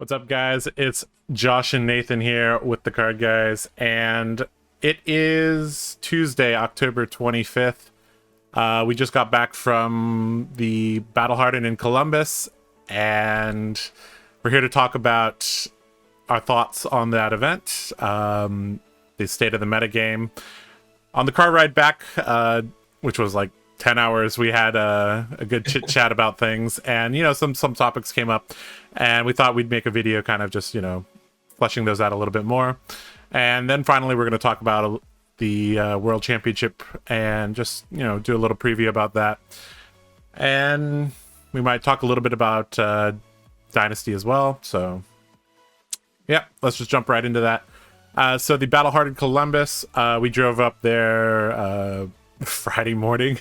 What's up, guys? It's Josh and Nathan here with the Card Guys, and it is Tuesday, October 25th. We just got back from the Battle Hardened in Columbus, and we're here to talk about our thoughts on that event, the state of the metagame. On the car ride back, which was like 10 hours, we had a good chit chat about things, and some topics came up, and we thought we'd make a video kind of just fleshing those out a little bit more. And then finally we're going to talk about the World Championship and just do a little preview about that, and we might talk a little bit about Dynasty as well. So yeah, let's just jump right into that. So the Battle Hardened Columbus, we drove up there Friday morning.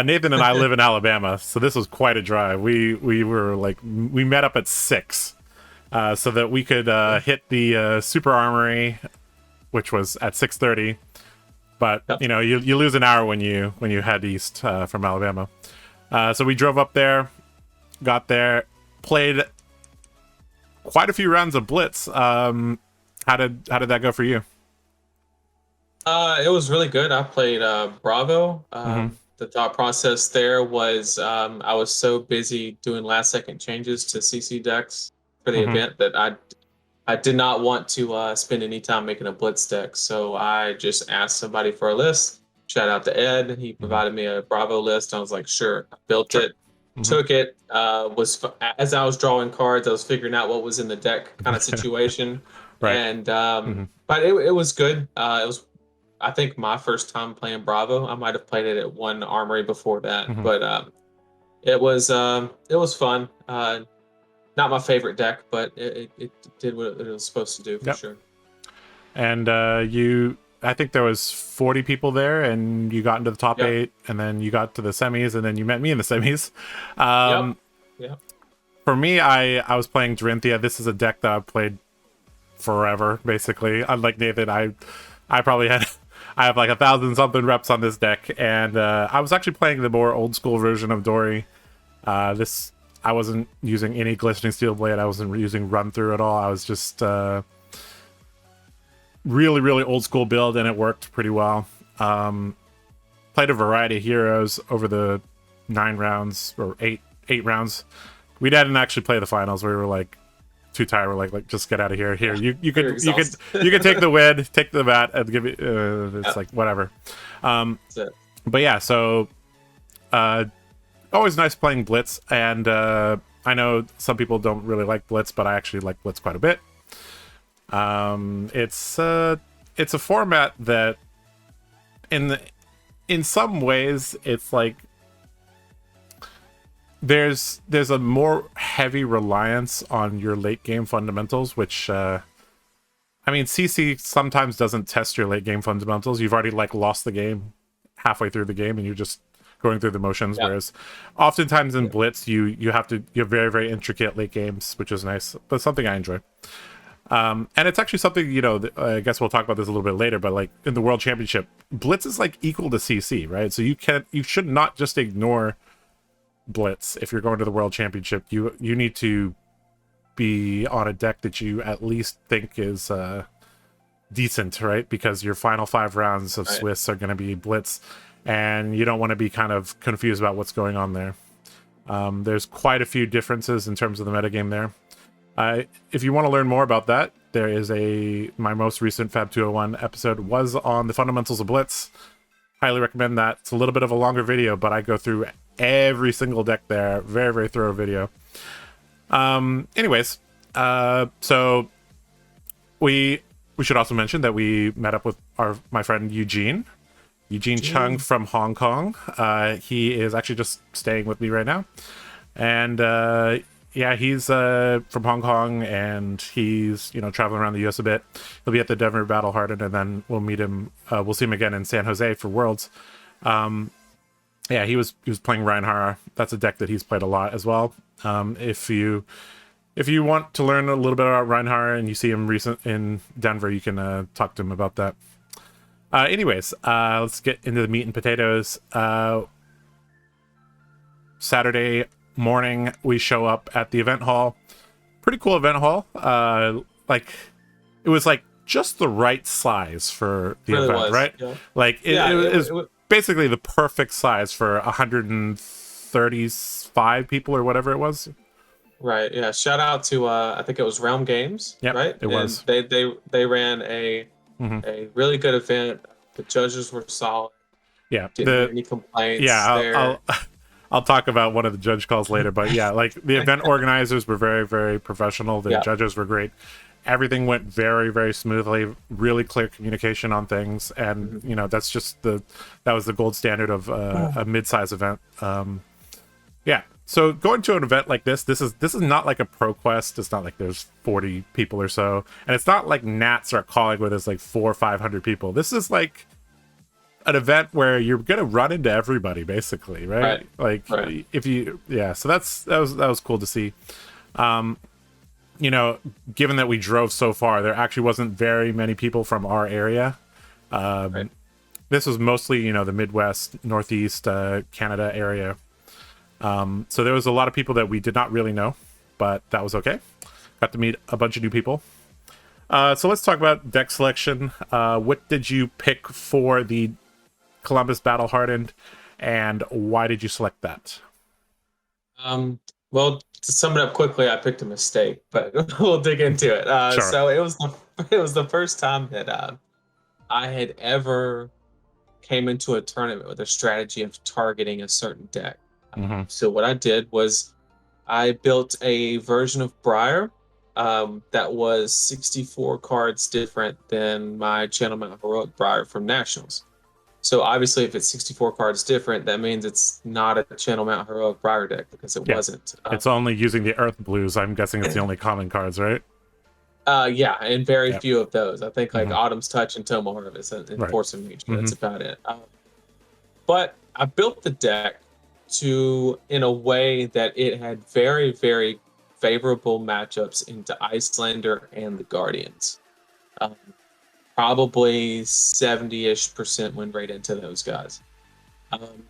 Nathan and I live in Alabama, so this was quite a drive. We met up at 6 so that we could hit the Super Armory, which was at 6:30. But yep. You lose an hour when you head east from Alabama. So we drove up there, got there, played quite a few rounds of Blitz. How did that go for you? It was really good. I played Bravo. The thought process there was I was so busy doing last second changes to CC decks for the event that I did not want to spend any time making a Blitz deck. So I just asked somebody for a list. Shout out to Ed. He provided me a Bravo list. I was like, sure. I built it, took it. As I was drawing cards, I was figuring out what was in the deck kind of situation. Right. And but it was good. It was, I think, my first time playing Bravo. I might have played it at one Armory before that, but it was fun. Not my favorite deck, but it did what it was supposed to do for sure. And I think there was 40 people there, and you got into the top 8, and then you got to the semis, and then you met me in the semis. For me, I was playing Dorinthia. This is a deck that I've played forever, basically. Unlike Nathan, I probably I have like 1,000 something reps on this deck, and I was actually playing the more old school version of Dory. I wasn't using any Glistening Steel Blade. I wasn't using Run Through at all. I was just really old school build, and it worked pretty well. Played a variety of heroes over the 9 rounds or 8 rounds. We didn't actually play the finals. We were like too tired. We're like just get out of here. Here, you could take the win, take the bat, and give it. It's like whatever. But yeah, so always nice playing Blitz, and I know some people don't really like Blitz, but I actually like Blitz quite a bit. It's a format that in some ways it's like there's a more heavy reliance on your late game fundamentals, which I mean, CC sometimes doesn't test your late game fundamentals. You've already like lost the game halfway through the game, and you're just going through the motions. Whereas oftentimes in Blitz, you have very, very intricate late games, which is nice, but something I enjoy. And it's actually something, I guess we'll talk about this a little bit later, but like in the World Championship, Blitz is like equal to CC, right? So you should not just ignore Blitz if you're going to the World Championship. You need to be on a deck that you at least think is decent, right? Because your final 5 rounds of Swiss are going to be Blitz, and you don't want to be kind of confused about what's going on there. There's quite a few differences in terms of the metagame there. If you want to learn more about that, there is my most recent Fab 201 episode was on the fundamentals of Blitz. Highly recommend that. It's a little bit of a longer video, but I go through every single deck there. Very, very thorough video. Anyways, so we should also mention that we met up with my friend Eugene Chung from Hong Kong. He is actually just staying with me right now, and he's from Hong Kong, and he's traveling around the US a bit. He'll be at the Denver Battle Hardened, and then we'll meet him. We'll see him again in San Jose for Worlds. He was playing Reinhardt. That's a deck that he's played a lot as well. If you want to learn a little bit about Reinhardt and you see him in Denver, you can talk to him about that. Anyways, let's get into the meat and potatoes. Saturday morning, we show up at the event hall. pretty cool event hall. Like it was like just the right size for the Really event, was. right? Yeah. Like Yeah, it it was was basically the perfect size for 135 people or whatever it was. right. Yeah. Shout out to I think it was Realm Games, Yep, right? it And was. they ran Hmm. a really good event. The judges were solid. Yeah, Didn't hear any complaints I'll there. I'll talk about one of the judge calls later, but yeah, like the event organizers were very, very professional. The Yeah. judges were great. Everything went very, very smoothly. Really clear communication on things, and Mhm. you know that was the gold standard of a mid-size event. Yeah. So going to an event like this is not like a pro quest. It's not like there's 40 people or so, and it's not like Nats are calling where there's like 400 or 500 people. This is like an event where you're gonna run into everybody basically, right? Right. Like Right. if you, yeah. So that was cool to see. You know, given that we drove so far, there actually wasn't very many people from our area. Right. This was mostly, you know, the Midwest, Northeast, Canada area. So there was a lot of people that we did not really know, but that was okay. Got to meet a bunch of new people. So let's talk about deck selection. What did you pick for the Columbus Battle Hardened, and why did you select that? Well, to sum it up quickly, I picked a mistake, but we'll dig into it. Sure. So it was the first time that I had ever came into a tournament with a strategy of targeting a certain deck. Hmm. So what I did was I built a version of Briar that was 64 cards different than my Channel Mount Heroic Briar from Nationals. So obviously, if it's 64 cards different, that means it's not a Channel Mount Heroic Briar deck because it Yeah. wasn't. It's only using the Earth Blues. I'm guessing it's the only common cards, right? Yeah, and very Yep. few of those. I think like Hmm. Autumn's Touch and Toma Harvest and Right. Force of Nature. Hmm. That's about it. But I built the deck in a way that it had very, very favorable matchups into Icelander and the Guardians. Um, Probably 70-ish% win rate into those guys. Um,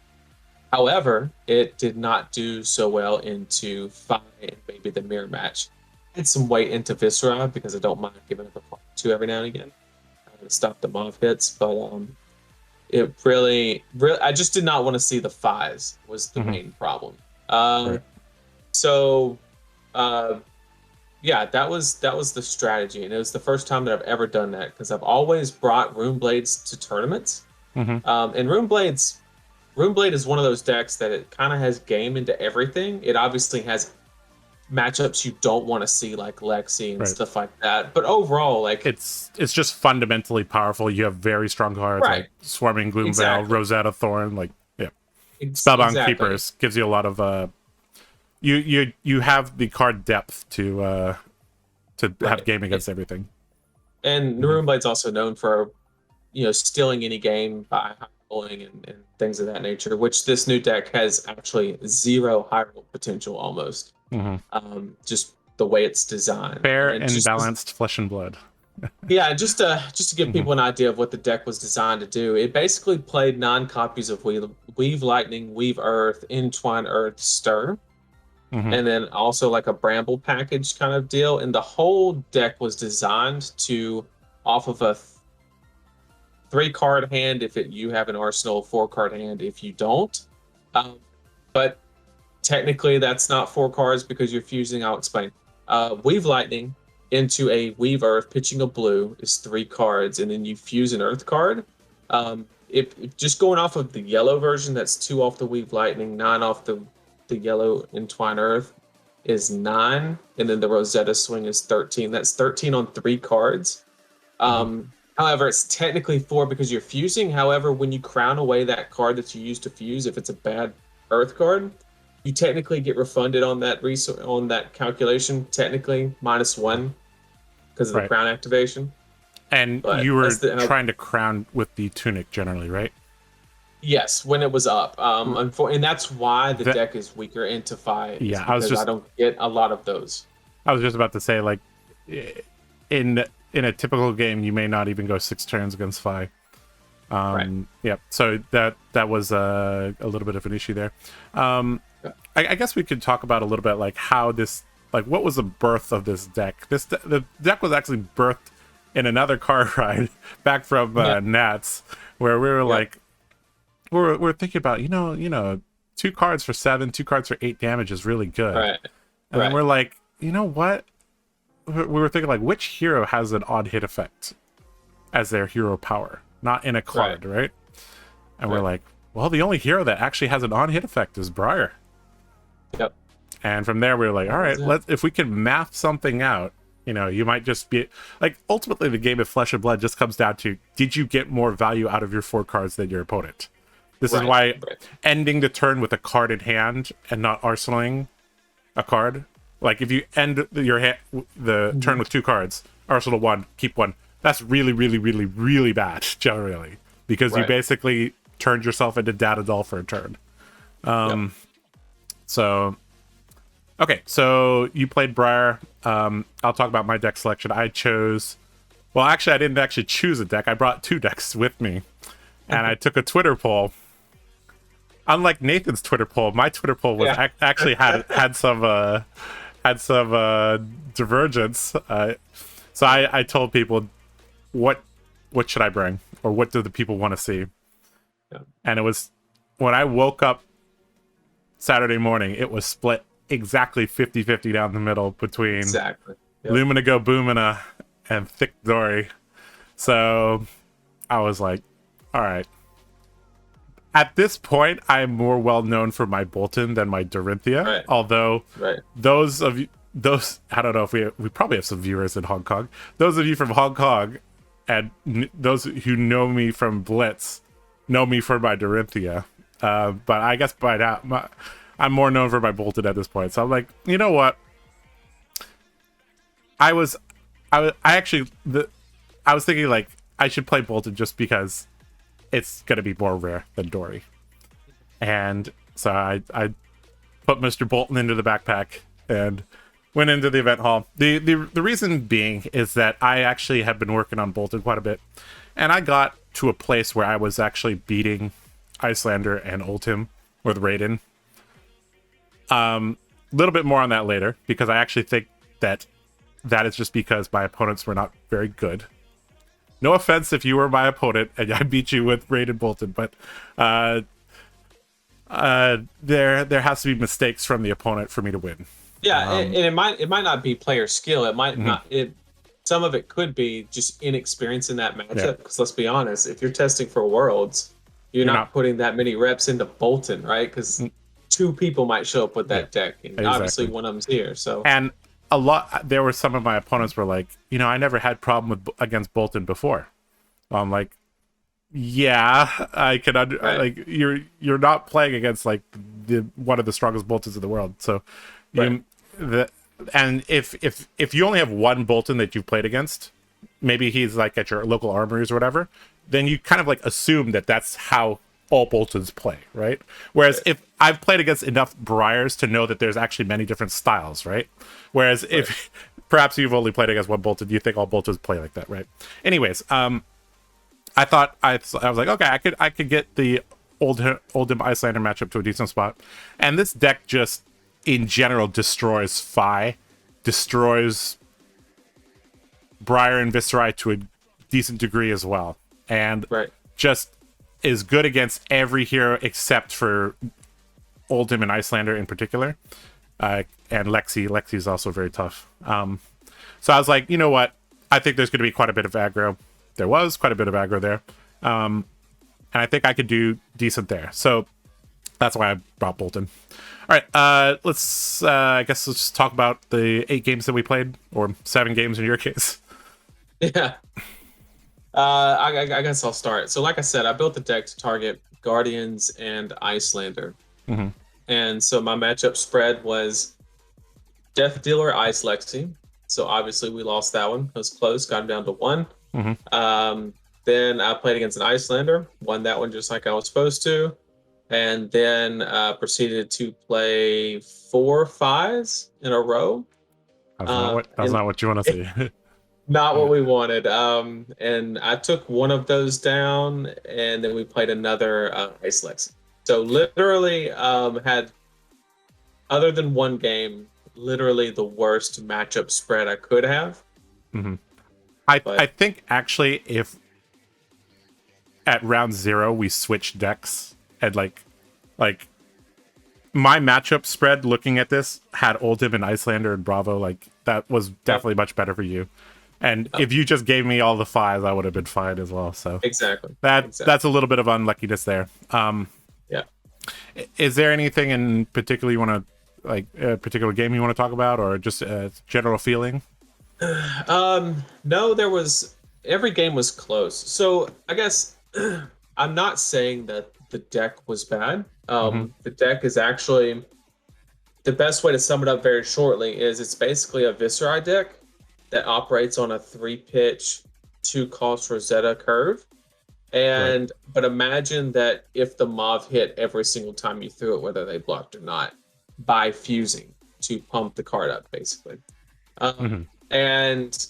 However, it did not do so well into Fi and maybe the mirror match. I had some weight into Viscera because I don't mind giving up a part two every now and again to stop the mob hits, but it really, I just did not want to see the Fi's was the Hmm. main problem. Uh, Right. so uh, yeah, that was the strategy, and it was the first time that I've ever done that because I've always brought Rune Blades to tournaments, Hmm. and Rune Blade is one of those decks that it kind of has game into everything. It obviously has matchups you don't want to see, like Lexi and Right. stuff like that. But overall, like, It's just fundamentally powerful. You have very strong cards right, like Swarming Gloomveil, exactly, Rosetta Thorn, like yeah. Spellbound exactly. Keepers gives you a lot of you have the card depth to have Right. game against everything. And Hmm. Rune Blade's also known for, stealing any game by high rolling and things of that nature, which this new deck has actually zero high roll potential almost. Hmm. Just the way it's designed. Fair And and just balanced flesh and blood. yeah, just to give Hmm. people an idea of what the deck was designed to do, it basically played 9 copies of Weave Lightning, Weave Earth, Entwine Earth, Stir, Hmm. and then also like a Bramble package kind of deal. And the whole deck was designed to off of a 3 card hand if you have an arsenal, 4 card hand if you don't. But technically, that's not 4 cards because you're fusing. I'll explain. Weave Lightning into a Weave Earth, pitching a blue is 3 cards, and then you fuse an Earth card. If just going off of the yellow version, that's 2 off the Weave Lightning, 9 off the yellow Entwine Earth is 9, and then the Rosetta Swing is 13. That's 13 on 3 cards. Hmm. However, it's technically 4 because you're fusing. However, when you crown away that card that you used to fuse, if it's a bad Earth card, you technically get refunded on that on that calculation. Technically, -1 because of the Right. crown activation. And But you that's were the trying to crown with the tunic generally, right? yes, when it was up. And that's why the That deck is weaker into Fi is yeah, because I don't get a lot of those. I was just about to say like in a typical game you may not even go 6 turns against Fi. Right. Yeah, so that was a little bit of an issue there. Yeah. I guess we could talk about a little bit like how this like, what was the birth of this deck? The deck was actually birthed in another car ride back from Nats, where we were like, we're thinking about, you know, 2 cards for 7, 2 cards for 8 damage is really good. Right. And then we're like, you know what? We were thinking, like, which hero has an odd hit effect as their hero power, not in a card, right? And we're like, well, the only hero that actually has an on hit effect is Briar. Yep. And from there, we were like, all right, if we can math something out, you know, you might just be like, ultimately, the game of Flesh and Blood just comes down to, did you get more value out of your 4 cards than your opponent? This is why ending the turn with a card in hand and not arsenaling a card, like if you end the turn with 2 cards, arsenal 1, keep 1, that's really, really, really, really bad generally, because you basically turned yourself into Data Doll for a turn. So, okay, so you played Briar. I'll talk about my deck selection. I chose, well, actually, I didn't actually choose a deck. I brought 2 decks with me, and I took a Twitter poll. Unlike Nathan's Twitter poll, my Twitter poll was actually had some divergence. So I told people, what should I bring, or what do the people want to see? And it was, when I woke up Saturday morning, it was split exactly 50-50 down the middle between Lumina Go Boomina and Thick Dory. So I was like, all right. At this point, I'm more well known for my Bolton than my Dorinthia. Although those of you, I don't know if we probably have some viewers in Hong Kong. Those of you from Hong Kong and those who know me from Blitz know me for my Dorinthia. But I guess by now, I'm more known for my Bolton at this point. So I'm like, you know what? I was thinking, like, I should play Bolton just because it's going to be more rare than Dory. And so I put Mr. Bolton into the backpack and went into the event hall. The reason being is that I actually have been working on Bolton quite a bit. And I got to a place where I was actually beating Icelander and Oldhim with Raiden. Little bit more on that later, because I actually think that is just because my opponents were not very good. No offense if you were my opponent and I beat you with Raiden Bolton, but there has to be mistakes from the opponent for me to win. Yeah, and it might not be player skill. It might not. Some of it could be just inexperience in that matchup. Because let's be honest, if you're testing for Worlds, you're not putting that many reps into Bolton, right? Because 2 people might show up with that deck, and obviously one of them's here. So there were some of my opponents were like, you know, I never had problem against Bolton before. I'm like, yeah, I can like you're not playing against like one of the strongest Boltons in the world. So and if you only have one Bolton that you've played against, maybe he's like at your local armories or whatever, then you kind of like assume that that's how all Boltons play, right? Whereas if I've played against enough Briars to know that there's actually many different styles, right? Whereas if perhaps you've only played against one Bolton, you think all Boltons play like that, right? Anyways, I thought I was like, okay, I could get the Oldhim Icelander matchup to a decent spot, and this deck just in general destroys Phi, destroys Briar and Viscerai to a decent degree as well, and just is good against every hero except for Oldhim and Icelander in particular, and Lexi. Lexi is also very tough. So I was like, you know what? I think there's going to be quite a bit of aggro. There was quite a bit of aggro there, and I think I could do decent there. So that's why I brought Bolton. All right, let's. I guess let's talk about the 8 games that we played, or 7 games in your case. Yeah. I guess I'll start. So like I said, I built the deck to target Guardians and Icelander. And so my matchup spread was Death Dealer Ice Lexi. So obviously we lost that one. It was close, got him down to 1. Then I played against an Icelander, won that one just like I was supposed to. And then proceeded to play 4 5s in a row. That's not what you want to see. Not what we wanted. And I took one of those down, and then we played another Ice Lexi. So literally had, other than one game, literally the worst matchup spread I could have. Mm-hmm. But I think actually if at round 0 we switched decks and like my matchup spread looking at this had Oldhim and Icelander and Bravo, like that was definitely much better for you. And if you just gave me all the 5s, I would have been fine as well. So exactly. That's a little bit of unluckiness there. Yeah. Is there anything in particular you want to, like a particular game you want to talk about, or just a general feeling? No, every game was close. So I guess I'm not saying that the deck was bad. The deck is actually, the best way to sum it up very shortly is it's basically a Visceri deck that operates on a 3-pitch, 2-cost Rosetta curve. And but imagine that if the Mauve hit every single time you threw it, whether they blocked or not, by fusing to pump the card up, basically. And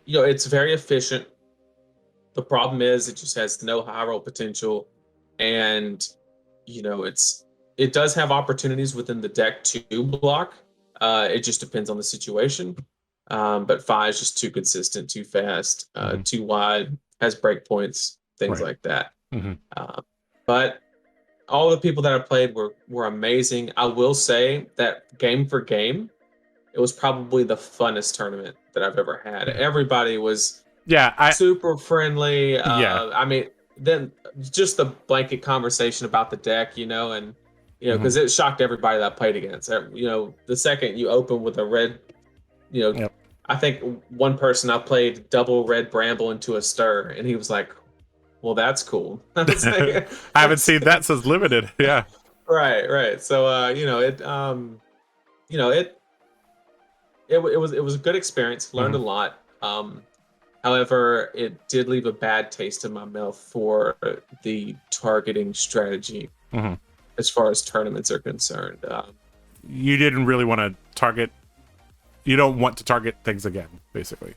it's very efficient. The problem is it just has no high roll potential, and it does have opportunities within the deck to block. It just depends on the situation. But 5 is just too consistent, too fast, too wide, has breakpoints, things like that. But all the people that I played were amazing. I will say that game for game, it was probably the funnest tournament that I've ever had. Everybody was super friendly. I mean, then just the blanket conversation about the deck, and because it shocked everybody that I played against. The second you open with a red, I think one person I played double red bramble into a stir, and he was like, "Well, that's cool." I haven't seen that since limited. Yeah. Right. So it was a good experience. Learned a lot. However, it did leave a bad taste in my mouth for the targeting strategy as far as tournaments are concerned. You didn't really want to target. You don't want to target things again, basically.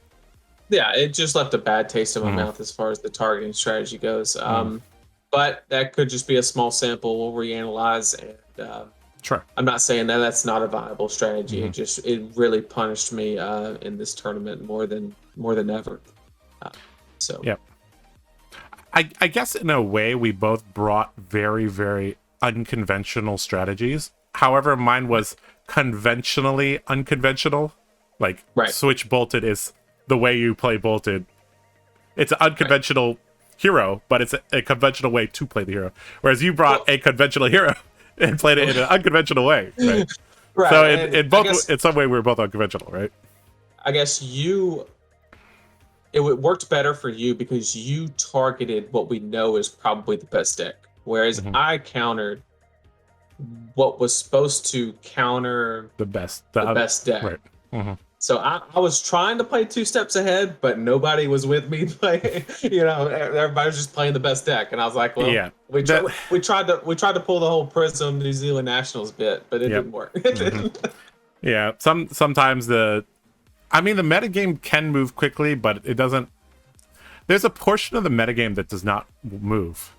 Yeah, it just left a bad taste in my mouth as far as the targeting strategy goes. But that could just be a small sample. We'll reanalyze, and sure. I'm not saying that that's not a viable strategy. It really punished me in this tournament more than ever. Yeah, I guess in a way we both brought very, very unconventional strategies. However, mine was conventionally unconventional. Like switch bolted is the way you play bolted. It's an unconventional hero, but it's a conventional way to play the hero. Whereas you brought a conventional hero and played it in an unconventional way. Right. So in some way we were both unconventional, right? I guess it worked better for you because you targeted what we know is probably the best deck, whereas I countered what was supposed to counter the best deck. Right. So I was trying to play 2 steps ahead, but nobody was with me. Everybody was just playing the best deck, and I was like, "Well, we tried to pull the whole Prism New Zealand Nationals bit, but it didn't work." Yeah, sometimes the metagame can move quickly, but it doesn't. There's a portion of the metagame that does not move,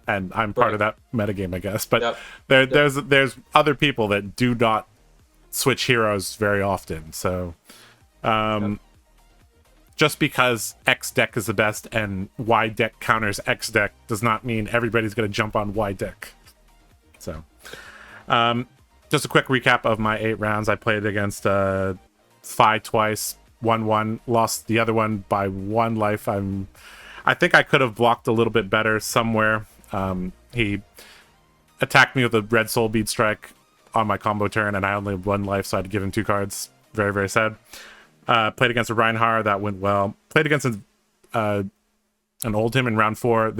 and I'm part of that metagame, I guess. But there's other people that do not switch heroes very often. So just because X deck is the best and Y deck counters X deck does not mean everybody's going to jump on Y deck. So just a quick recap of my 8 rounds. I played against Phi twice, won one, lost the other one by 1 life. I think I could have blocked a little bit better somewhere. He attacked me with a red soul bead strike on my combo turn, and I only had 1 life, so I had to give him 2 cards. Very, very sad. Played against a Reinhardt, that went well. Played against an Oldhim in round 4.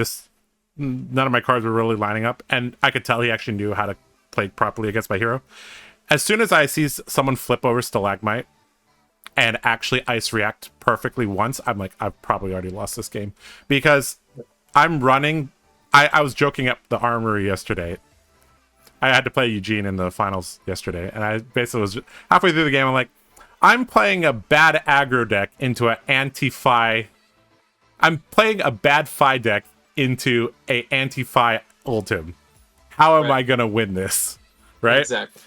None of my cards were really lining up, and I could tell he actually knew how to play properly against my hero. As soon as I see someone flip over Stalagmite and actually ice react perfectly once, I'm like, I've probably already lost this game. Because I'm running... I was joking at the Armory yesterday. I had to play Eugene in the finals yesterday, and I basically was halfway through the game. I'm like, I'm playing a bad aggro deck into an anti-Phi. I'm playing a bad Phi deck into a anti-Phi Ultim. How am I gonna win this? Right? Exactly.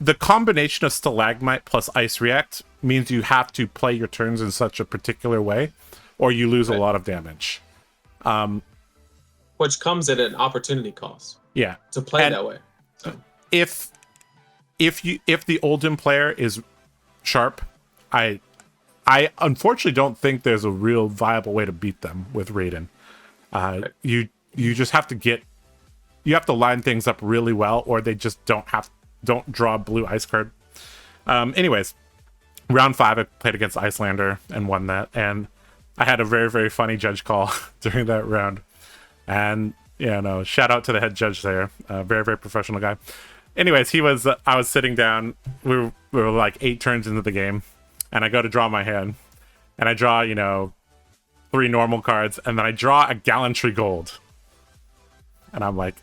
the combination of Stalagmite plus Ice React means you have to play your turns in such a particular way, or you lose a lot of damage. Which comes at an opportunity cost. Yeah. To play that way. So. If the Oldhim player is sharp, I unfortunately don't think there's a real viable way to beat them with Raiden. You just have to line things up really well, or they just don't draw a blue ice card. Anyways, round 5 I played against Icelander and won that, and I had a very, very funny judge call during that round. And shout out to the head judge there, very, very professional guy. Anyways, I was sitting down. We were like 8 turns into the game, and I go to draw my hand, and I draw 3 normal cards, and then I draw a Gallantry Gold, and I'm like,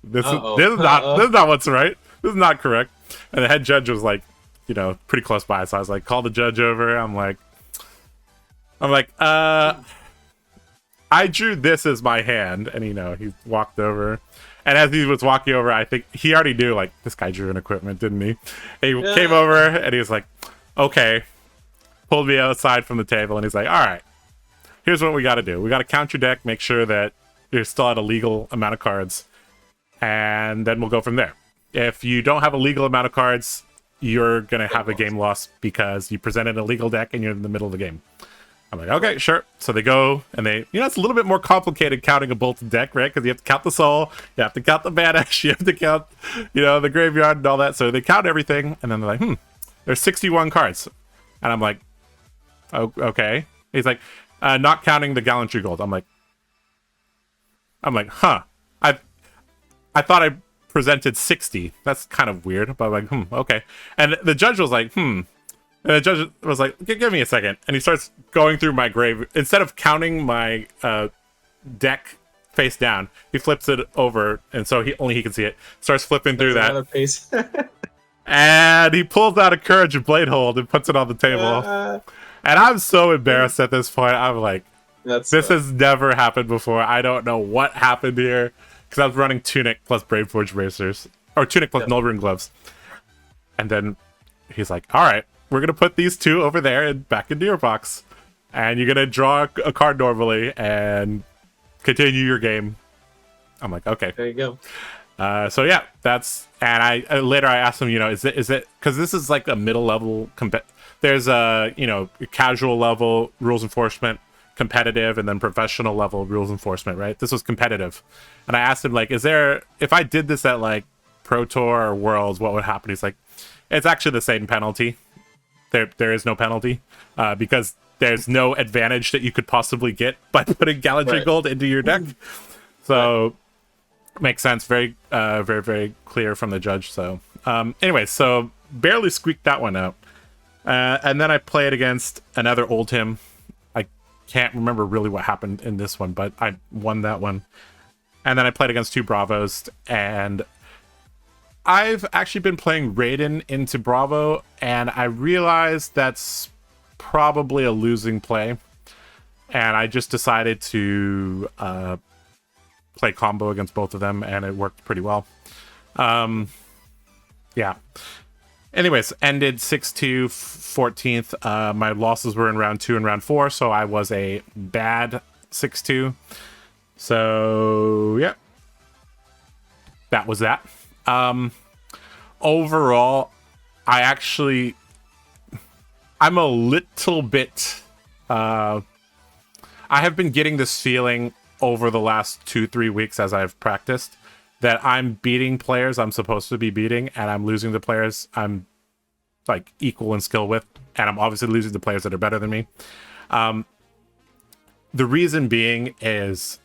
this is not what's right. This is not correct. And the head judge was like, pretty close by, so I was like, call the judge over. I'm like, I drew this as my hand, and he walked over. And as he was walking over, I think he already knew, like, this guy drew an equipment, didn't he? And he came over, and he was like, okay. Pulled me outside from the table, and he's like, all right, here's what we got to do. We got to count your deck, make sure that you're still at a legal amount of cards, and then we'll go from there. If you don't have a legal amount of cards, you're going to have a game loss because you presented a legal deck and you're in the middle of the game. I'm like, okay, sure. So they go, and it's a little bit more complicated counting a bolted deck, right? Because you have to count the soul, you have to count the banish, you have to count, the graveyard and all that. So they count everything, and then they're like, there's 61 cards. And I'm like, oh, okay. He's like, not counting the Gallantry Gold. I'm like, huh. I thought I presented 60. That's kind of weird. But I'm like, okay. And the judge was like, And the judge was like, give me a second. And he starts going through my grave. Instead of counting my deck face down, he flips it over, and so he can see it. Starts flipping through that. And he pulls out a Courage and Bladehold and puts it on the table. And I'm so embarrassed at this point. I'm like, this has never happened before. I don't know what happened here. Because I was running Tunic plus Braveforge Bracers. Or Tunic plus Null Rune Gloves. And then he's like, all right, we're going to put these 2 over there and back into your box. And you're going to draw a card normally and continue your game. I'm like, okay. There you go. So yeah, that's, and I later I asked him, is it, because this is like a middle level, there's a, casual level rules enforcement, competitive, and then professional level rules enforcement, right? This was competitive. And I asked him, like, if I did this at like Pro Tour or Worlds, what would happen? He's like, it's actually the same penalty. There is no penalty, because there's no advantage that you could possibly get by putting Gallantry Gold into your deck. So makes sense. Very, very, very clear from the judge. So anyway, so barely squeaked that one out. And then I played against another Oldhim. I can't remember really what happened in this one, but I won that one. And then I played against 2 Bravos, and I've actually been playing Raiden into Bravo, and I realized that's probably a losing play. And I just decided to play combo against both of them, and it worked pretty well. Yeah. Anyways, ended 6-2, 14th. My losses were in round 2 and round 4, so I was a bad 6-2. So, yeah. That was that. Overall, I'm a little bit, I have been getting this feeling over the last 2-3 weeks as I've practiced that I'm beating players I'm supposed to be beating, and I'm losing the players I'm like equal in skill with, and I'm obviously losing the players that are better than me. The reason being is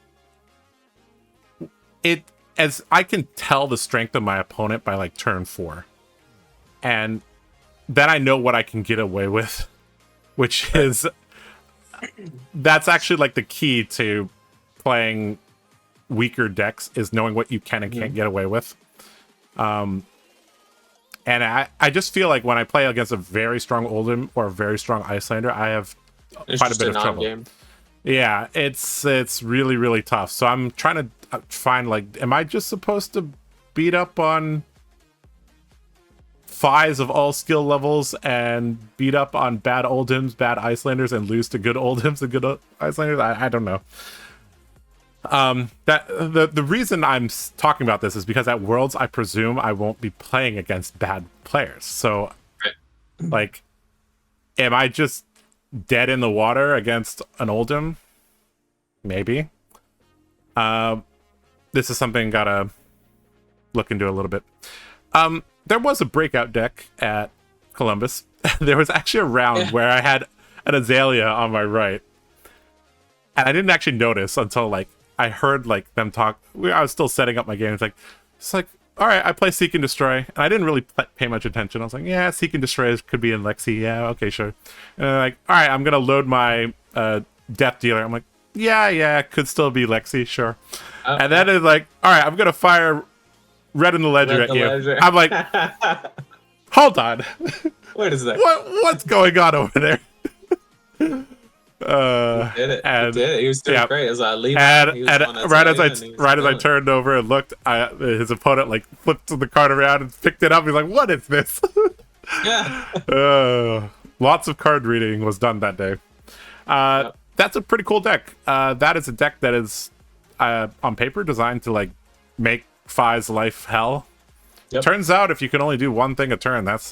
as I can tell the strength of my opponent by like turn 4. And then I know what I can get away with, which is, that's actually like the key to playing weaker decks, is knowing what you can and can't get away with. And I just feel like when I play against a very strong Oldhim or a very strong Icelander, I have quite a bit of trouble. Game. Yeah, it's really, really tough. So I'm trying to find, like, am I just supposed to beat up on Fies of all skill levels and beat up on bad Oldhams, bad Icelanders, and lose to good Oldhams and good Icelanders. I don't know. That the reason I'm talking about this is because at Worlds, I presume I won't be playing against bad players. So, like, am I just dead in the water against an Oldham? Maybe. This is something gotta look into a little bit. There was a breakout deck at Columbus. There was actually a round where I had an Azalea on my right, and I didn't actually notice until like I heard like them talk. I was still setting up my game. It's like, all right, I play Seek and Destroy, and I didn't really pay much attention. I was like, yeah, Seek and Destroy could be in Lexi. Yeah, okay, sure. And they're like, all right, I'm gonna load my Death Dealer. I'm like, yeah, could still be Lexi, sure. And then it's like, all right, I'm gonna fire Red in the Ledger at you. Ledger. I'm like, hold on. Wait a second. What's going on over there? He did it. He did it. He was doing great. As I leave, and right as I turned over and looked, his opponent like flipped the card around and picked it up. He's like, "What is this?" Yeah. Lots of card reading was done that day. That's a pretty cool deck. That is a deck that is on paper designed to like make Fi's life hell. Yep. Turns out if you can only do one thing a turn, that's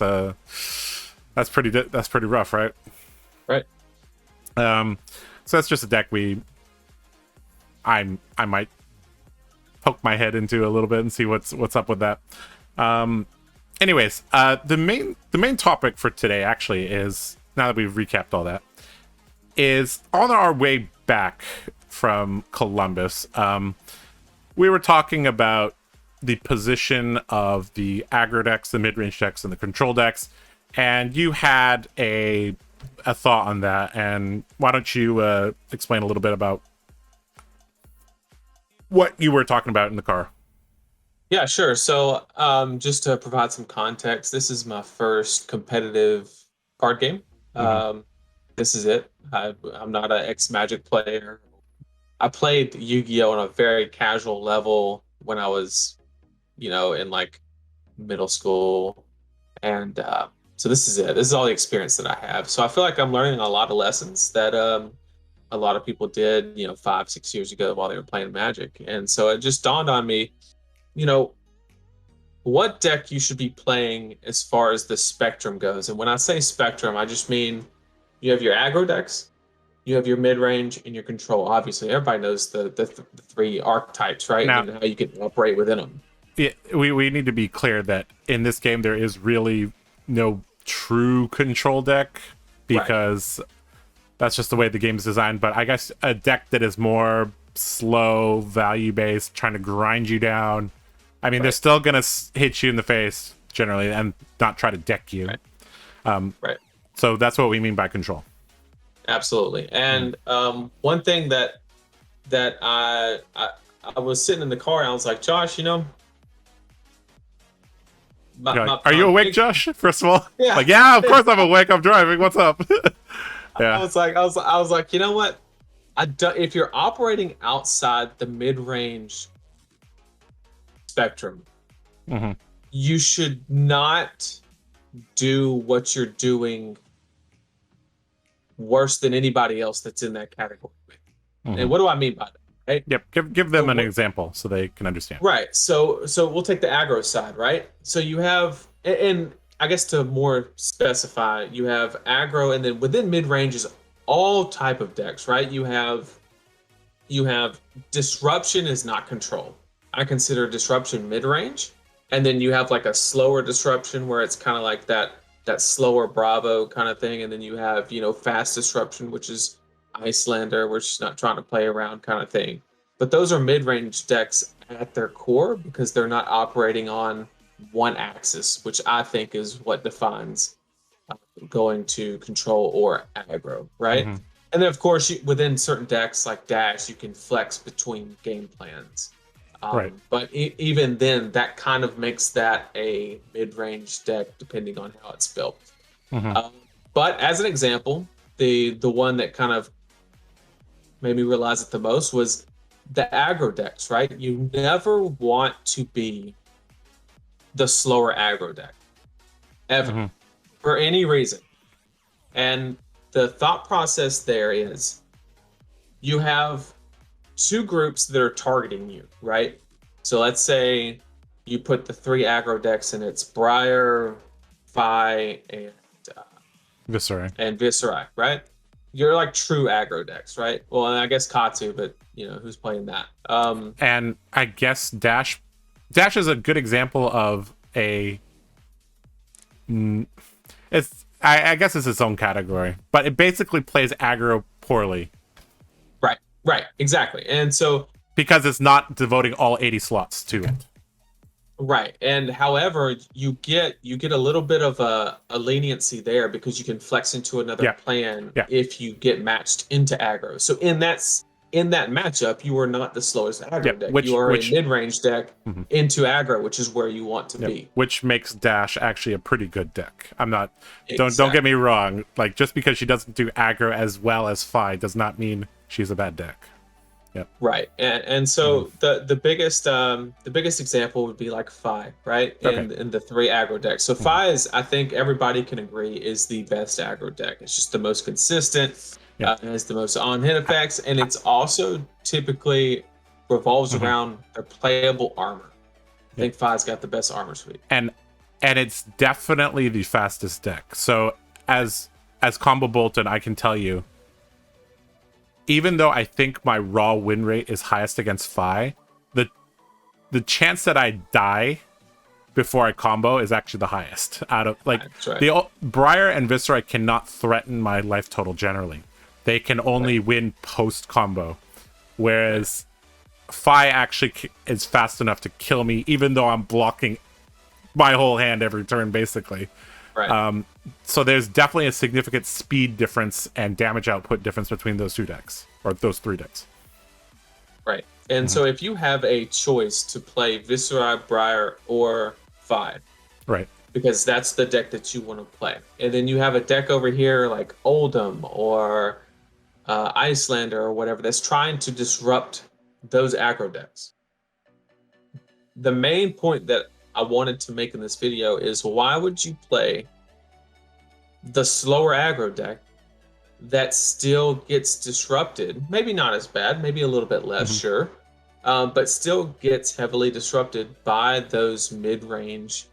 pretty rough, right? Right. So that's just a deck I might poke my head into a little bit and see what's up with that. Anyways, the main topic for today actually is, now that we've recapped all that, is on our way back from Columbus. We were talking about the position of the aggro decks, the mid-range decks, and the control decks, and you had a thought on that. And why don't you explain a little bit about what you were talking about in the car? Yeah, sure. So just to provide some context, this is my first competitive card game. This is it. I'm not an ex-Magic player. I played Yu-Gi-Oh! On a very casual level when I was, in like middle school. And so this is it. This is all the experience that I have. So I feel like I'm learning a lot of lessons that a lot of people did, 5-6 years ago while they were playing Magic. And so it just dawned on me, what deck you should be playing as far as the spectrum goes. And when I say spectrum, I just mean you have your aggro decks, you have your mid-range, and your control. Obviously, everybody knows the three archetypes, right? Now, and how you can operate within them. Yeah, we need to be clear that in this game there is really no true control deck, because that's just the way the game is designed. But I guess a deck that is more slow, value-based, trying to grind you down. I mean, they're still going to hit you in the face, generally, and not try to deck you. Right. So that's what we mean by control. Absolutely. And one thing that I was sitting in the car and I was like, Josh, are you awake, Josh? First of all, yeah, of course I'm awake. I'm driving. What's up? I was like, you know what? If you're operating outside the mid-range spectrum, you should not do what you're doing worse than anybody else that's in that category. And what do I mean by that? Right? Yep. Give them an example so they can understand. Right. So we'll take the aggro side, right? So you have, and I guess to more specify, you have aggro, and then within mid-range is all type of decks, right? You have disruption is not control. I consider disruption mid-range. And then you have like a slower disruption where it's kind of like that slower Bravo kind of thing. And then you have, fast disruption, which is Icelander, which is not trying to play around kind of thing. But those are mid-range decks at their core because they're not operating on one axis, which I think is what defines going to control or aggro, right? And then, of course, within certain decks like Dash, you can flex between game plans. Right. But even then, that kind of makes that a mid-range deck, depending on how it's built. But as an example, the one that kind of made me realize it the most was the aggro decks, right? You never want to be the slower aggro deck. ever, for any reason. And the thought process there is you have two groups that are targeting you, right? So let's say you put the 3 aggro decks and it's Briar, Fi, and Viscerai, right? You're like true aggro decks, right? Well, and I guess Katu, but you know who's playing that. And I guess Dash is a good example of a. I guess it's its own category, but it basically plays aggro poorly. Right, exactly. And so because it's not devoting all 80 slots to it. Right. And however, you get a little bit of a leniency there because you can flex into another plan if you get matched into aggro. So in that matchup, you are not the slowest aggro deck. You are a mid-range deck into aggro, which is where you want to be. Which makes Dash actually a pretty good deck. I'm not don't get me wrong. Like just because she doesn't do aggro as well as Fi does not mean she's a bad deck. Yep. Right, and so the biggest example would be like Fi, right? In the 3 aggro decks. So Fi is, I think everybody can agree, is the best aggro deck. It's just the most consistent, has the most on-hit effects, and it's also typically revolves around their playable armor. I think Fi's got the best armor suite, and it's definitely the fastest deck. So as Combo Bolton, I can tell you, even though I think my raw win rate is highest against Fi, the chance that I die before I combo is actually the highest. Out of the Briar and Viscerai cannot threaten my life total generally. They can only win post combo, whereas Fi actually is fast enough to kill me, even though I'm blocking my whole hand every turn, basically. Right. So there's definitely a significant speed difference and damage output difference between those 2 decks, or those 3 decks. Right. And so if you have a choice to play Viscerai, Briar, or Fi, right, because that's the deck that you want to play, and then you have a deck over here like Oldham or Icelander or whatever that's trying to disrupt those aggro decks. The main point that I wanted to make in this video is, why would you play the slower aggro deck that still gets disrupted? Maybe not as bad, maybe a little bit less, sure, but still gets heavily disrupted by those mid-range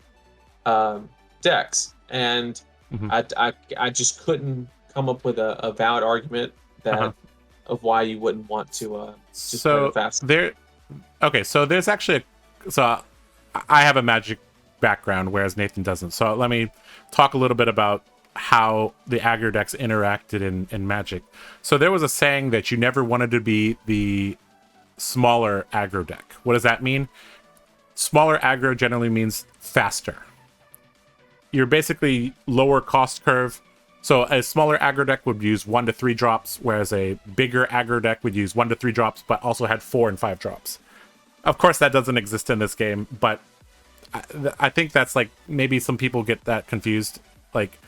decks. And I just couldn't come up with a valid argument that of why you wouldn't want to just play it fast. So there's actually I have a Magic background, whereas Nathan doesn't. So let me talk a little bit about how the aggro decks interacted in Magic. So there was a saying that you never wanted to be the smaller aggro deck. What does that mean? Smaller aggro generally means faster. You're basically lower cost curve. So a smaller aggro deck would use 1 to 3 drops, whereas a bigger aggro deck would use 1 to 3 drops, but also had 4 and 5 drops. Of course, that doesn't exist in this game, but I think that's like, maybe some people get that confused. Like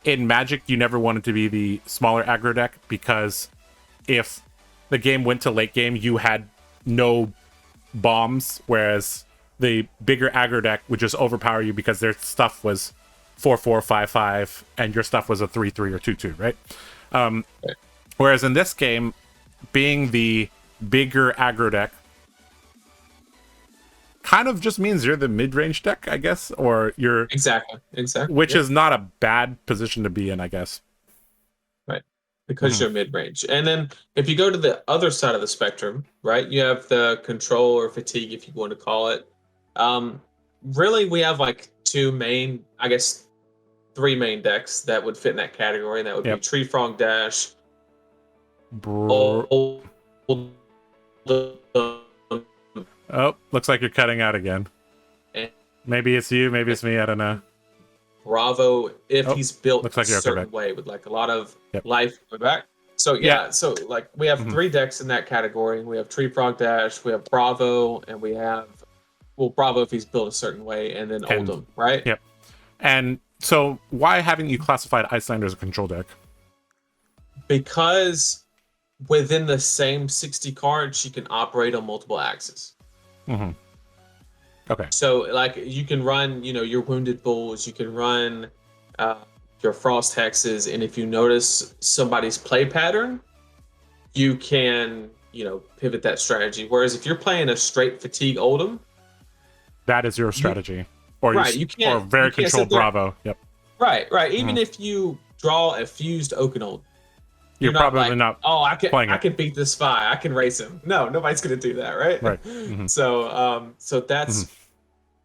in Magic, you never wanted to be the smaller aggro deck, because if the game went to late game, you had no bombs, whereas the bigger aggro deck would just overpower you because their stuff was 4/4, 5/5, and your stuff was a 3/3 or 2/2, right? Whereas in this game, being the bigger aggro deck kind of just means you're the mid-range deck, I guess, or you're exactly, which is not a bad position to be in, I guess. Right, because you're mid-range. And then if you go to the other side of the spectrum, right, you have the control or fatigue, if you want to call it. Really, we have like 2 main, I guess 3 main decks that would fit in that category, and that would be Tree Frog Dash, Oh, looks like you're cutting out again. Maybe it's you, maybe it's me, I don't know. Bravo, if he's built looks like a certain way with like a lot of life going back. So so like we have 3 decks in that category. We have Tree Frog Dash, we have Bravo, and we have, well, Bravo if he's built a certain way, and then Oldham, right? Yep. And so why haven't you classified Icelander as a control deck? Because within the same 60 cards, she can operate on multiple axes. Okay. So like you can run, your wounded bulls, you can run uh, your frost hexes, and if you notice somebody's play pattern, you can, pivot that strategy. Whereas if you're playing a straight fatigue Oldhim, That is your you strategy. Or right, you or can't very controlled sit there. Bravo. Yep. Right. Even Mhm. if you draw a fused Oakenhold, You're you're not probably like, not oh, playing I it. can beat this spy. I can race him. No, nobody's gonna do that, right? Right. Hmm. So Hmm. that's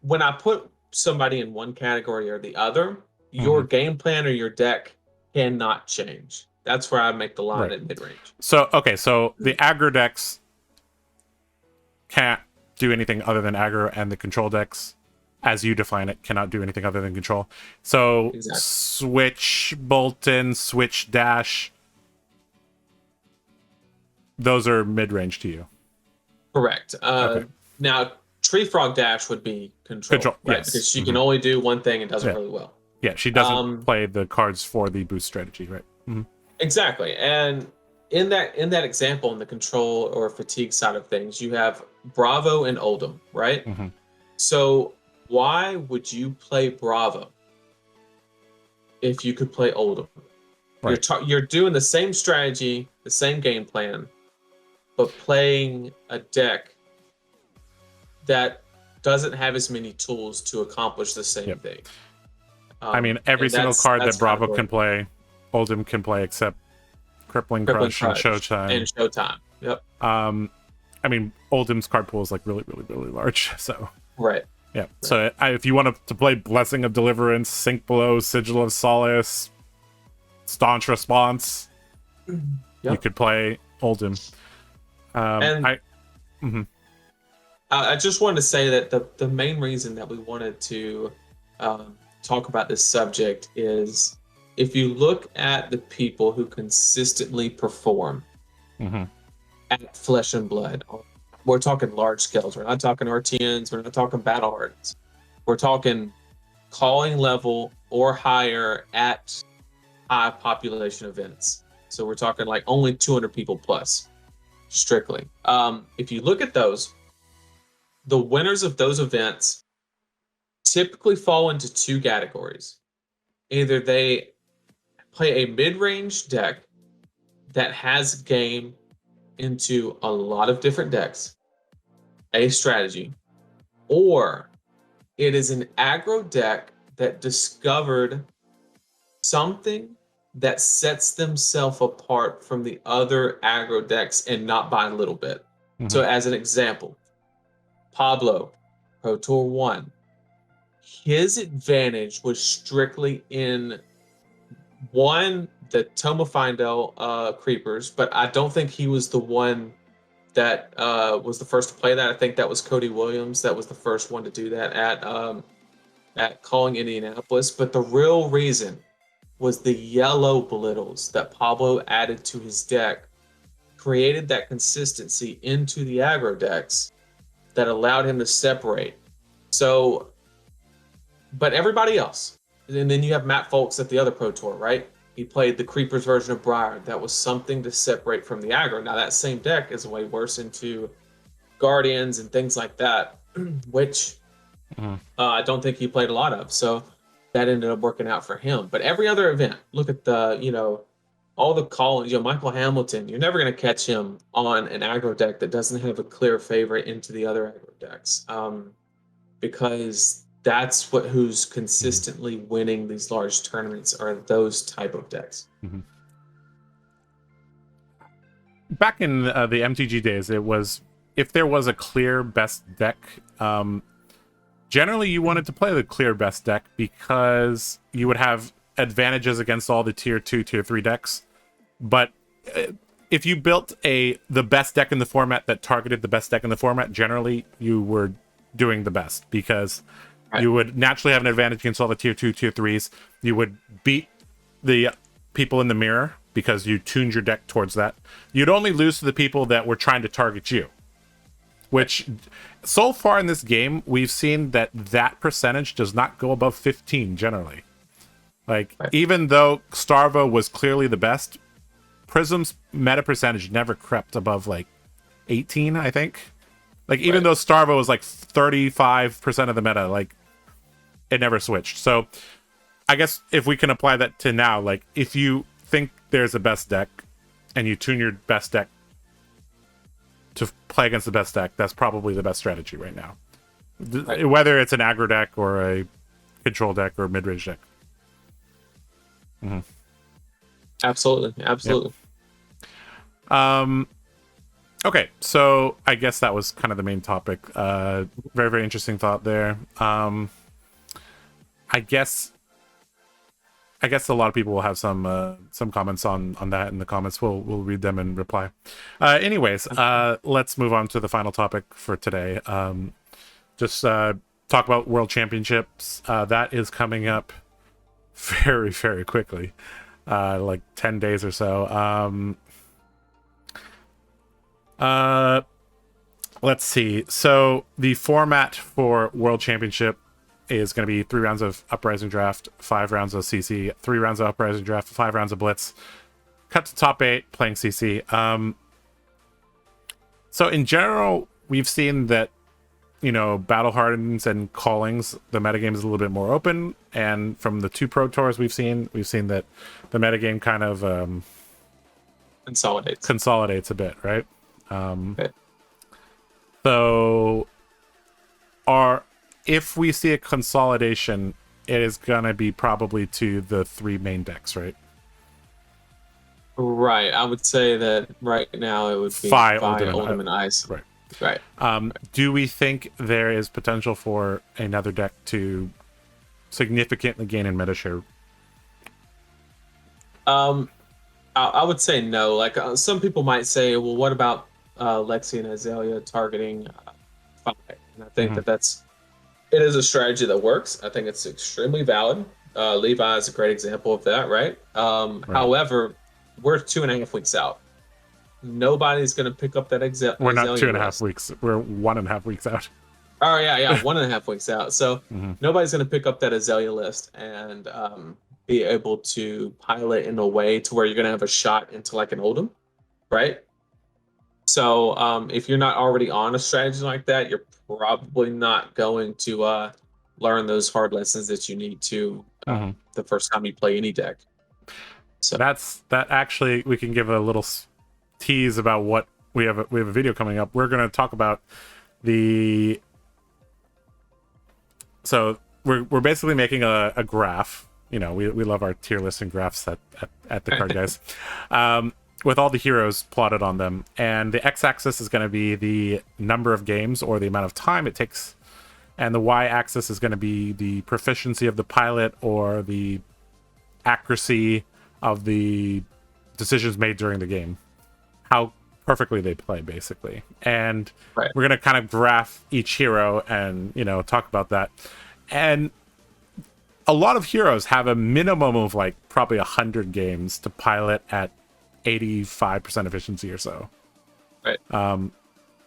when I put somebody in one category or the other, Hmm. your game plan or your deck cannot change. That's where I make the line Right. at mid range. So, okay, so the aggro decks can't do anything other than aggro, and the control decks, as you define it, cannot do anything other than control. So, Exactly. switch Bolton, switch Dash, those are mid range to you. Correct. Okay. Now, Tree Frog Dash would be control, Control, right? yes. Because she Hmm. can only do one thing and does it Yeah. really well. Yeah, she doesn't Um, play the cards for the boost strategy, right? Hmm. exactly. And in that example, in the control or fatigue side of things, you have Bravo and Oldhim, right? Hmm. So why would you play Bravo if you could play Oldhim? You're Right. you're doing the same strategy, the same game plan, but playing a deck that doesn't have as many tools to accomplish the same Yep. thing. I mean, every And single that's card that's that kind of Bravo what can play, Oldhim can play, except Crippling Crippling Crush and Crush and Showtime. Showtime. Yep. Um, I mean, Oldhim's card pool is like really, really, really large. So Right. yeah. Right. So if you want to play Blessing of Deliverance, Sink Below, Sigil of Solace, Staunch Response, you Yep. could play Oldhim. And I. Mhm. I just wanted to say that the main reason that we wanted to talk about this subject is if you look at the people who consistently perform Mhm. at Flesh and Blood, we're talking large scales. We're not talking RTNs. We're not talking battle hardens. We're talking calling level or higher at high population events. So we're talking like only 200 people plus, strictly. If you look at those, the winners of those events typically fall into two categories. Either they play a mid-range deck that has game into a lot of different decks, a strategy, or it is an aggro deck that discovered something that sets themselves apart from the other aggro decks and not by a little bit. So, Mhm. as an example, Pablo, Pro Tour 1, his advantage was strictly in one, the Tomofindel creepers, but I don't think he was the one that was the first to play that. I think that was Cody Williams that was the first one to do that at Calling Indianapolis. But the real reason was the yellow belittles that Pablo added to his deck, created that consistency into the aggro decks that allowed him to separate. So, but everybody else, and then you have Matt Folks at the other Pro Tour, right? He played the Creepers version of Briar. That was something to separate from the aggro. Now that same deck is way worse into Guardians and things like that, which Mhm. I don't think he played a lot of. So that ended up working out for him. But every other event, look at all the call, Michael Hamilton, you're never going to catch him on an aggro deck that doesn't have a clear favorite into the other aggro decks. Because that's who's Mhm. consistently winning these large tournaments are those type of decks. Mhm. Back in the MTG days, it was if there was a clear best deck. Generally, you wanted to play the clear best deck because you would have advantages against all the tier 2, tier 3 decks. But if you built the best deck in the format that targeted the best deck in the format, generally you were doing the best because Right. you would naturally have an advantage against all the tier 2, tier 3s. You would beat the people in the mirror because you tuned your deck towards that. You'd only lose to the people that were trying to target you, which so far in this game, we've seen that percentage does not go above 15 generally. Like, Right. even though Starvo was clearly the best, Prism's meta percentage never crept above like 18, I think. Like, even though Starvo was like 35% of the meta, like, it never switched. So I guess if we can apply that to now, like, if you think there's a best deck and you tune your best deck to play against the best deck, that's probably the best strategy right now. Whether it's an aggro deck or a control deck or mid-range deck. Absolutely. Yep. Okay, so I guess that was kind of the main topic. Very, very interesting thought there. I guess a lot of people will have some comments on that in the comments. We'll read them and reply. Anyways, let's move on to the final topic for today. Just talk about World Championships. That is coming up very, very quickly, like 10 days or so. Let's see. So the format for World Championship is going to be 3 rounds of Uprising Draft, 5 rounds of CC, 3 rounds of Uprising Draft, 5 rounds of Blitz. Cut to top 8 playing CC. So in general, we've seen that, you know, Battle Hardens and Callings, the metagame is a little bit more open. And from the 2 Pro Tours we've seen that the metagame kind of consolidates a bit, right? So if we see a consolidation, it is gonna be probably to the 3 main decks, right? Right. I would say that right now it would be Fi, Oldhim, and Ice. Right. Do we think there is potential for another deck to significantly gain in meta share? I would say no. Like, some people might say, well, what about Lexi and Azalea targeting Fi? And I think it is a strategy that works. I think it's extremely valid. Levi is a great example of that, right? However, we're 2.5 weeks out. Nobody's going to pick up that We're not 2.5 weeks. We're 1.5 weeks out. Oh, yeah. 1.5 weeks out. So nobody's going to pick up that Azalea list and be able to pilot in a way to where you're going to have a shot into like an Oldhim, right? So if you're not already on a strategy like that, you're probably not going to learn those hard lessons that you need to the first time you play any deck. So that actually, we can give a little tease about what we have a video coming up. We're going to talk about so we're basically making a graph. You know, we love our tier list and graphs at TheCardGuyz. With all the heroes plotted on them, and the x-axis is going to be the number of games or the amount of time it takes, and the y-axis is going to be the proficiency of the pilot or the accuracy of the decisions made during the game, how perfectly they play, basically. And we're going to kind of graph each hero and, you know, talk about that. And a lot of heroes have a minimum of like probably 100 games to pilot at 85% efficiency or so. Right.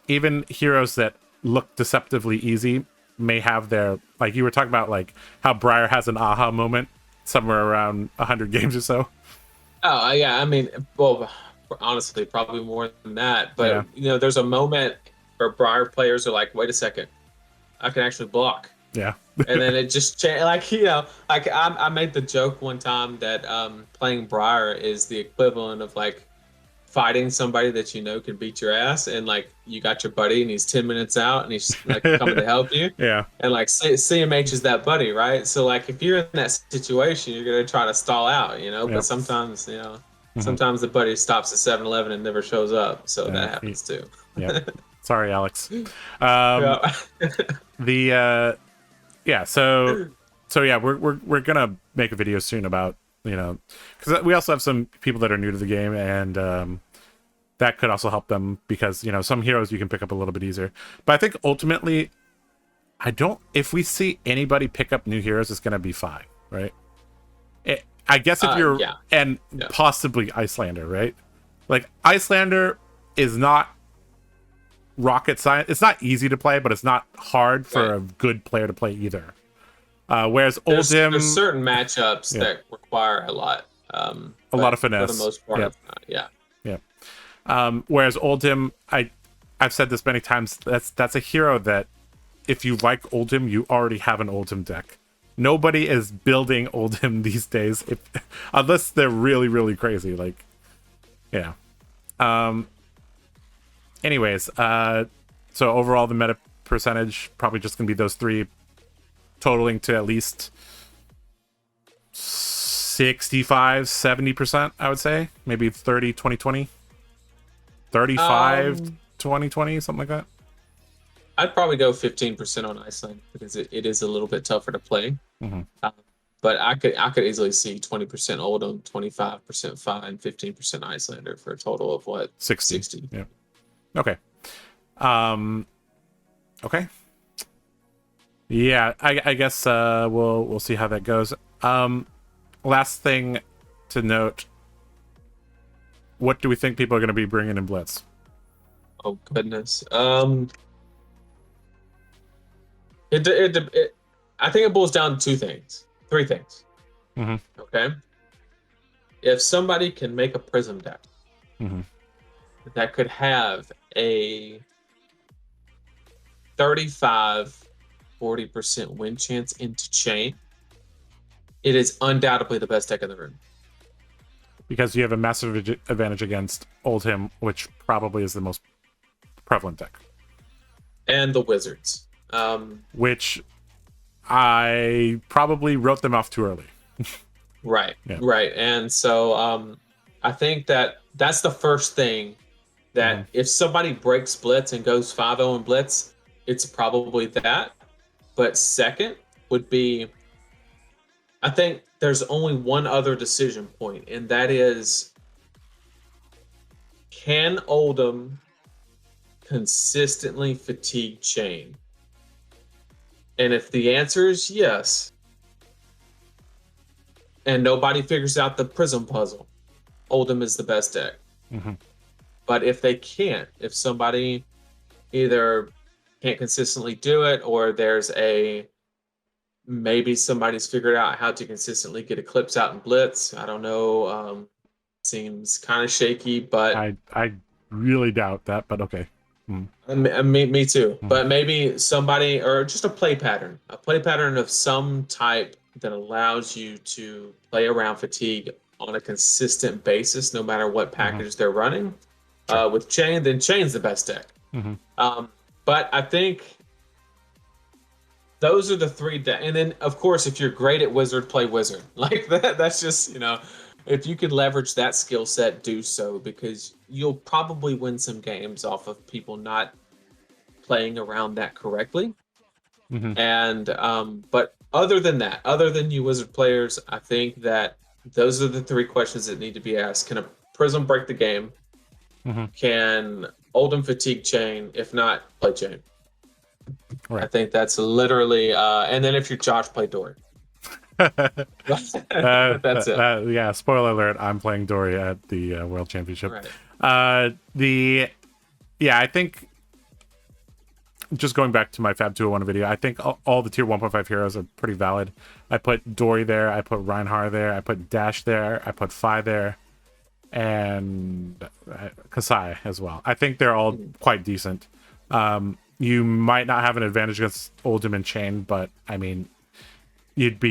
Even heroes that look deceptively easy may have their, like you were talking about, like how Briar has an aha moment somewhere around 100 games or so. Oh, yeah. I mean, well, honestly, probably more than that. But, you know, there's a moment where Briar players are like, wait a second, I can actually block. Yeah. And then it just changed. Like, you know, like I made the joke one time that playing Briar is the equivalent of like fighting somebody that you know can beat your ass, and like you got your buddy and he's 10 minutes out and he's like coming to help you. Yeah. And like CMH is that buddy, right? So like if you're in that situation, you're gonna try to stall out, you know. But sometimes, you know, sometimes the buddy stops at 7-Eleven and never shows up, so that happens too. Yeah. Sorry, Alex. Yeah, so yeah, we're gonna make a video soon about, you know, because we also have some people that are new to the game, and that could also help them, because, you know, some heroes you can pick up a little bit easier. But I think ultimately, if we see anybody pick up new heroes, it's gonna be 5, right? I guess if you're possibly Icelander, right? Like, Icelander is not rocket science. It's not easy to play, but it's not hard for a good player to play either. Whereas Oldhim, there's certain matchups that require a lot of finesse for the most part. Whereas Oldhim, I've said this many times. That's a hero that if you like Oldhim, you already have an Oldhim deck. Nobody is building Oldhim these days, unless they're really, really crazy. Like, yeah. Anyways, so overall the meta percentage probably just gonna be those three, totaling to at least 65-70%, I would say. Maybe 30-20-20, 35-20-20, something like that. I'd probably go 15% on Iceland because it is a little bit tougher to play. But I could easily see 20% Oldhim, 25% Fine, 15% Icelander for a total of what? 60. Yeah. Okay. Okay. Yeah, I guess we'll see how that goes. Last thing to note, what do we think people are going to be bringing in Blitz? Oh goodness. I think it boils down to three things. Okay. If somebody can make a Prism deck that could have a 35-40% win chance into chain, it is undoubtedly the best deck in the room. Because you have a massive advantage against Oldhim, which probably is the most prevalent deck. And the Wizards. Which I probably wrote them off too early. Right. Yeah. Right. And so I think that's the first thing that if somebody breaks Blitz and goes 5-0 in Blitz, it's probably that. But second would be, I think there's only one other decision point, and that is, can Oldhim consistently fatigue chain? And if the answer is yes, and nobody figures out the Prism puzzle, Oldhim is the best deck. But if they can't, if somebody either can't consistently do it, or there's maybe somebody's figured out how to consistently get Eclipse out in Blitz. I don't know. Seems kind of shaky, but I really doubt that, but okay. Me too. But maybe somebody, or just a play pattern of some type that allows you to play around fatigue on a consistent basis, no matter what package they're running. With Chain, then Chain's the best deck. But I think those are the three decks. And then, of course, if you're great at Wizard, play Wizard. Like that. That's just, if you could leverage that skill set, do so, because you'll probably win some games off of people not playing around that correctly. And but other than that, other than you Wizard players, I think that those are the three questions that need to be asked. Can a Prism break the game? Can Oldhim fatigue Chain? If not, play Chain. Right. I think that's literally, and then if you're Josh, play Dory. That's it. Yeah, spoiler alert, I'm playing Dory at the World Championship. Right. I think, just going back to my Fab 201 video, I think all the tier 1.5 heroes are pretty valid. I put Dory there, I put Reinhardt there, I put Dash there, I put Fi there, and Kasai as well. I think they're all quite decent. You might not have an advantage against Oldhim and Chain, but I mean, you'd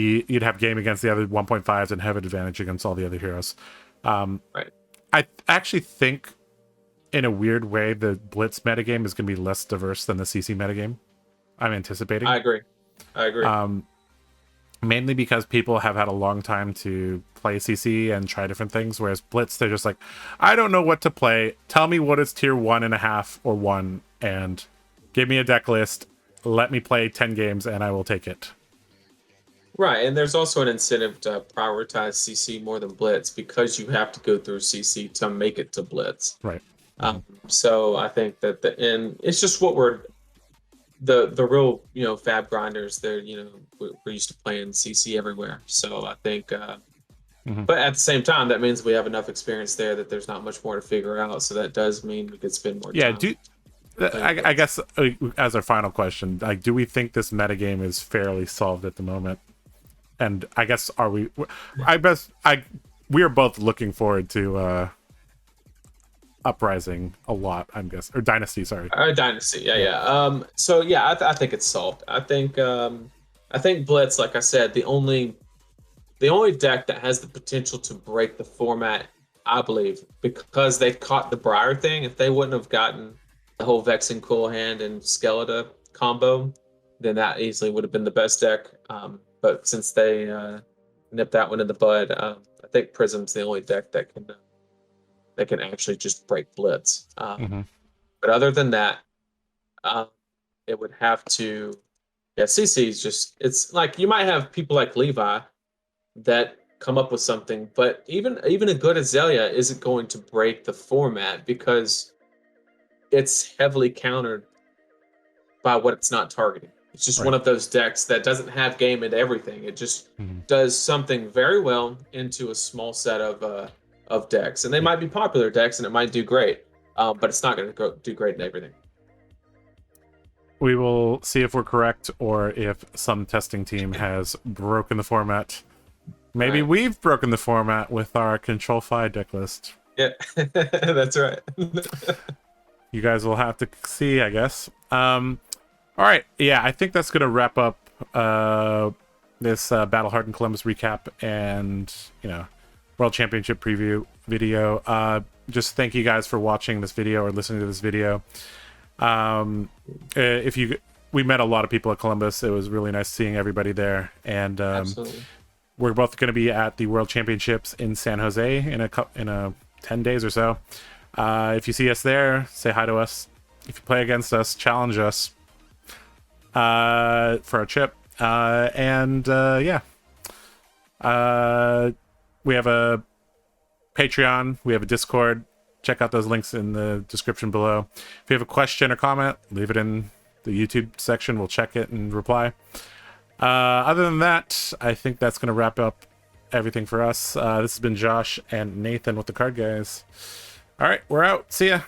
have game against the other 1.5s and have an advantage against all the other heroes. Right. I actually think, in a weird way, the Blitz metagame is going to be less diverse than the CC metagame. I'm anticipating. I agree. Mainly because people have had a long time to play CC and try different things, whereas Blitz, they're just like, I don't know what to play. Tell me what is tier 1.5 or 1, and give me a deck list. Let me play 10 games, and I will take it. Right, and there's also an incentive to prioritize CC more than Blitz, because you have to go through CC to make it to Blitz. Right. So I think that it's just what we're the real fab grinders. They're we're used to playing CC everywhere. So I think, but at the same time, that means we have enough experience there that there's not much more to figure out. So that does mean we could spend more time. I guess as our final question, like, do we think this metagame is fairly solved at the moment? And I guess we are both looking forward to Uprising a lot, I'm guessing, or Dynasty, sorry. Dynasty, yeah. So yeah, I think it's solved. I think Blitz, like I said, the only deck that has the potential to break the format, I believe, because they caught the Briar thing. If they wouldn't have gotten the whole Vexing Cool Hand and Skeletor combo, then that easily would have been the best deck. But since they nipped that one in the bud, I think Prism's the only deck that can actually just break Blitz. But other than that, it would have to. Yeah, CC is just. It's like you might have people like Levi that come up with something, but even a good Azalea isn't going to break the format because it's heavily countered by what it's not targeting. It's just one of those decks that doesn't have game into everything. It just does something very well into a small set of decks, and they might be popular decks, and it might do great, but it's not going to do great in everything. We will see if we're correct or if some testing team has broken the format. Maybe we've broken the format with our Control Phi deck list. Yeah, that's right. You guys will have to see, I guess. All right, yeah, I think that's gonna wrap up this Battle Hardened Columbus recap and World Championship preview video. Just thank you guys for watching this video or listening to this video. We met a lot of people at Columbus. It was really nice seeing everybody there, and Absolutely. we're both going to be at the World Championships in San Jose in a 10 days or so. If you see us there, say hi to us. If you play against us, challenge us for our chip. Yeah. We have a Patreon. We have a Discord. Check out those links in the description below. If you have a question or comment, leave it in the YouTube section. We'll check it and reply. Other than that, I think that's going to wrap up everything for us. This has been Josh and Nathan with the Card Guys. All right, we're out. See ya.